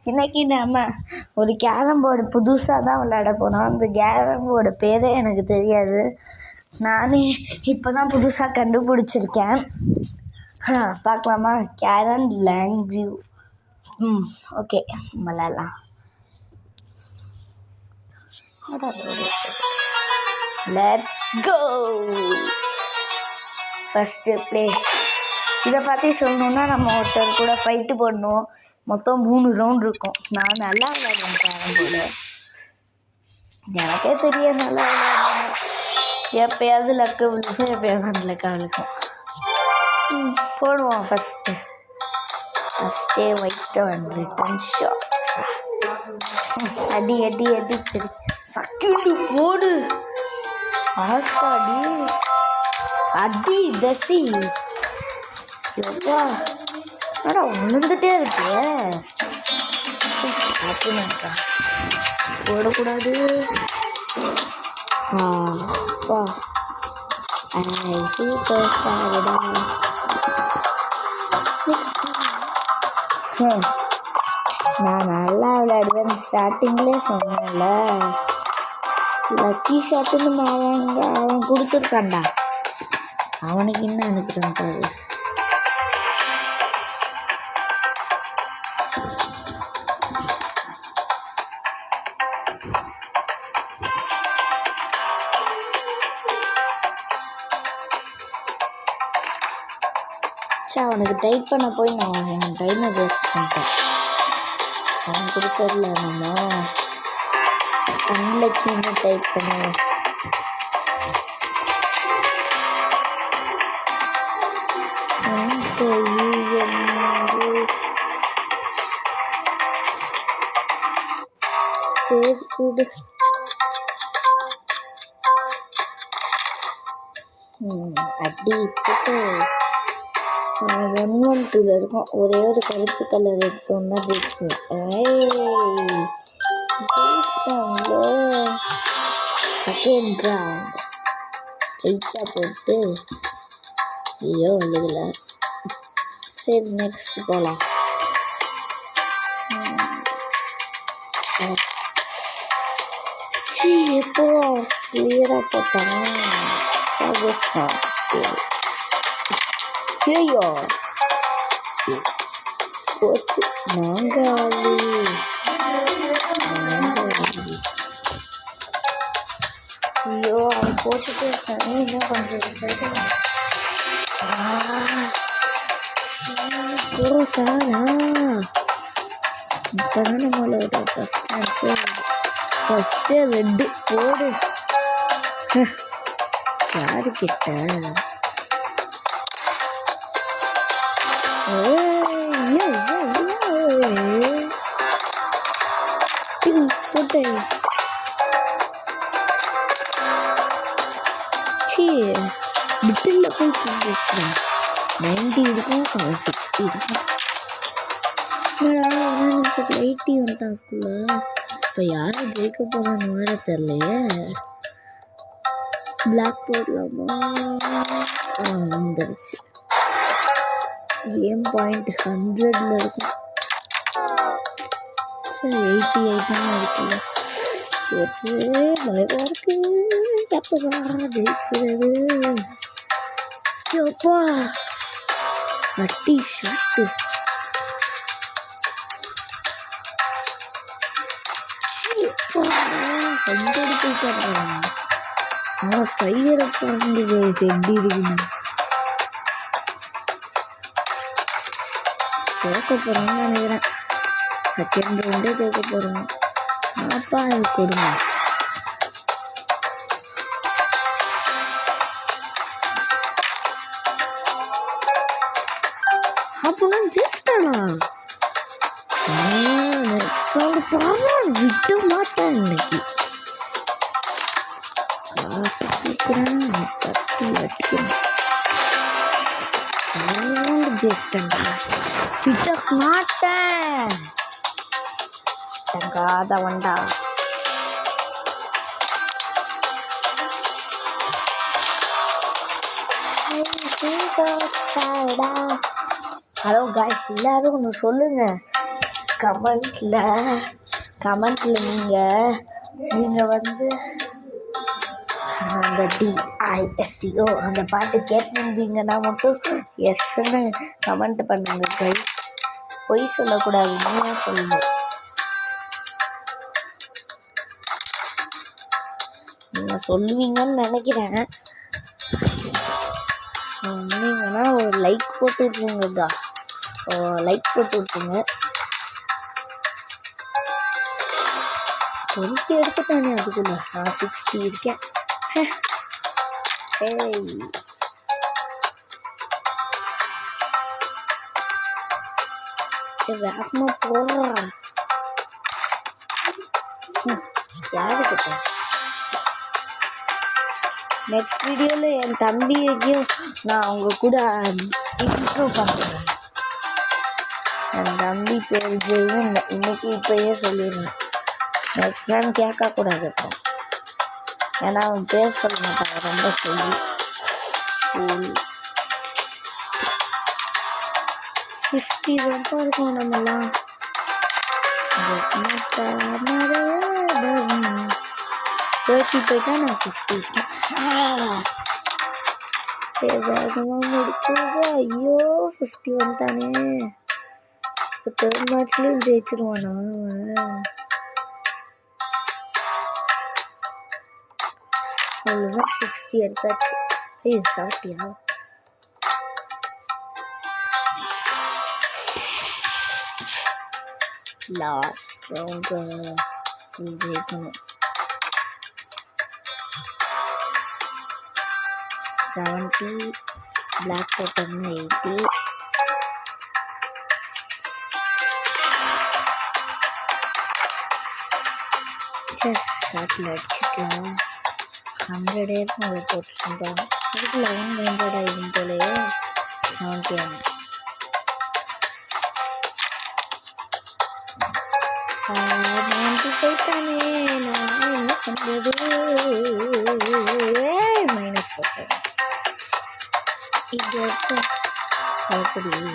இன்னைக்கு நம்ம ஒரு கேரம் போர்டு புதுசாக தான் விளையாட போகிறோம். அந்த கேரம் போர்டு பேரே எனக்கு தெரியாது. நானே இப்போ தான் புதுசாக கண்டுபிடிச்சிருக்கேன். பார்க்கலாமா? கேரன் லேங்க்யூ. ஓகே, விளையாடலாம். Let's go. First play. இதை பற்றி சொல்லணுன்னா நம்ம ஒருத்தர் கூட ஃபைட்டு போடணும். மொத்தம் 3 ரவுண்ட் இருக்கும். நான் நல்லா விளையாடுவேன் கேரம் போர்டு. எனக்கே தெரியும் நல்லா விளையாடுவேன். எப்போயாவது லக்கு விழுக்கும், எப்போயாவது அன்லக்காக விழுக்கும். போடுவோம். ஃபஸ்ட்டே ஒயிட் அண்ட் ரிட்டன் ஷாட். அடி அடி அடி அடி. செகண்டு போடு. ஆத்தாடி அடி தசி. எவ்வளோ அடா விழுந்துட்டே இருக்கு. அப்படின்னாக்கா போடக்கூடாது. அப்பா சூப்பர் ஸ்டார்டா. நான் நல்லா விளையாடுவேன் ஸ்டார்டிங்லேயே சொன்னேன்ல. லக்கி ஷாட்டுன்னு அவன் கொடுத்துருக்கான்டா. அவனுக்கு என்ன அனுப்புகிறேன் பாரு. அவனுக்கு டைப் பண்ண போய் நான் என் டைமை வேஸ்ட் பண்ணிட்டேன். அவன் கொடுத்ததில்ல நம்ம அன்லக்கின்னு டைப் பண்ணுவோம். சரி கூடு. அடி போட்டு 1-1-2 இருக்கும். ஒரே ஒரு கருப்பு கலர் எடுத்தோம்னா ஜெயிச்சிட்டாங்களோ. செகண்ட் ரவுண்ட் ஸ்ட்ரைட்டாக போட்டு ஐயோ விழுகல. சரி நெக்ஸ்ட் போகலாம். எப்போ கிளியராக போட்டாங்க. ஐயோ போச்சு. நாங்காளி ஐயோ அவன் போட்டுட்டு இருக்காங்க. என்ன பண்ணுறது? சாரா இப்போதான் நம்மளோட ஃபஸ்ட் ஆன்சர். ஃபஸ்ட்டு ரெட்டு போடு. யாருக்கிட்ட போட்டு மிட்டில் போய் தூங்கிடுச்சுடா. 90 இருக்கும், 60 இருக்கும். 80 வந்துட்டாக்குள்ள. இப்போ யாரும் ஜெயிக்க போகிறான்னு வேற தெரியலையே. பிளாக் போடலாமா? வந்துருச்சு. கேம் பாயிண்ட் 100ல் இருக்கும். சரி 88 இருக்குல்ல. போச்சு. பயமாக இருக்கு. எப்போ ஜெயிக்கிறது? எப்பா அட்டி ஷாட்டு. போயிட்டாங்க. ஆனால் ஸ்ட்ரைகரை பாருங்க எப்படி இருக்குன்னு. தோக்க போகிறான்னு நினைக்கிறேன். செகண்ட் ரவுண்டே தோக்க போகிறாங்க. அப்பா அது கொடுங்க. அப்படின்னா ஜெயிச்சிட்டானா? நெக்ஸ்ட் ரவுண்ட் போகிறேன். விட்டு மாட்டேன். இன்னைக்கு காசு கொடுக்குறேன். கட்டி அடிக்கிறேன். ஜெயிச்சிட்டேன்டா. விட்ட மாட்டேன். தங்காத வண்டா. ஹலோ காய்ஸ், எல்லாரும் ஒன்று சொல்லுங்கள். கமெண்ட்டில் நீங்கள் வந்து அந்த DISCO அந்த பாட்டு கேட்டிருந்தீங்கன்னா மட்டும் எஸ்ன்னு கமெண்ட் பண்ணுங்க கைஸ். பொய் சொல்லக்கூடாது, உண்மையாக சொல்லணும். நீங்கள் சொல்லுவீங்கன்னு நினைக்கிறேன். சொன்னீங்கன்னா ஒரு லைக் போட்டு விட்ருங்கக்கா. லைக் போட்டு விட்ருங்க. 20 எடுத்துட்டானே அதுக்குள்ள. நான் 60 இருக்கேன். வேகமா போடுறான். யாருக்கிட்ட நெக்ஸ்ட் வீடியோவில் என் தம்பியையும் நான் அவங்க கூட இன்ட்ரோ பண்ணுறேன். என் தம்பி பேர் ஜெயின். இன்னைக்கு இப்போயே சொல்லிடுறேன். நெக்ஸ்ட் டைம் கேட்கக்கூடாது. அப்புறம் ஏன்னா அவன் பேர் சொல்ல மாட்டாங்க, ரொம்ப சொல்லி 50 ரொம்ப இருக்கும். நம்மலாம் 30 போயிட்டா நான் 50 இருக்கேன். வேகமாக முடிச்சுருவா. ஐயோ 50 வந்துட்டானே. இப்போ 3rd மேட்ச்லேயும் ஜெயிச்சிருவானா அவன்? அவ்வளோதான், 60 எடுத்தாச்சு. ஐயோ 70யா? லாஸ்ட் ரவுண்டு ஜெயிக்கணும். 70 பிளாக் போட்டோம்னா 80. ஷார்ட்டில் அடிச்சிருக்கலாம். 100 இருக்கும் அதை போட்டுருந்தோம். அதுக்கு 1100 ஆகிடும் போலையே. 70 ஆகும். 90 போயிட்டானே. நான் என்ன பண்ணுறது? மைனஸ் போட்டேன். இது அப்படி 90.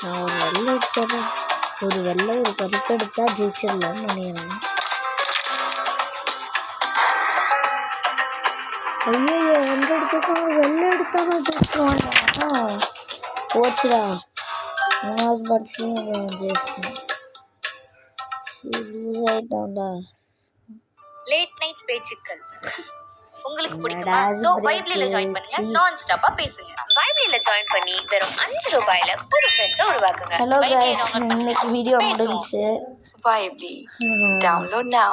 நான் ஒரு வெள்ளை எடுத்தேன். ஒரு வெள்ளை ஒரு கருப்பு எடுத்தா ஜெயிச்சிடலாம்னு நினைக்கிறேன். ஐயோ 100 எடுத்துக்கான். வெள்ளை எடுத்தாலும் ஜெயிச்சிருவாங்க. போச்சுடா. 3வது மேட்ச்லேயும் ஜெயிச்சிருக்கேன். லூஸ் ஆகிட்டான்டா. லேட் நைட் பேச்சுக்கள் உங்களுக்கு பிடிக்குமா? சோ வைப்லில ஜாயின் பண்ணுங்க. நான் ஸ்டாப்பா பேசுங்க. வைப்லில ஜாயின் பண்ணி வெறும் 5 ரூபாயில புது ஃப்ரெண்ட்ஸை உருவாக்குங்க. ஹலோ गाइस, இன்னைக்கு வீடியோ முடிஞ்சுச்சு. வைப்லி டவுன்லோட் நவ.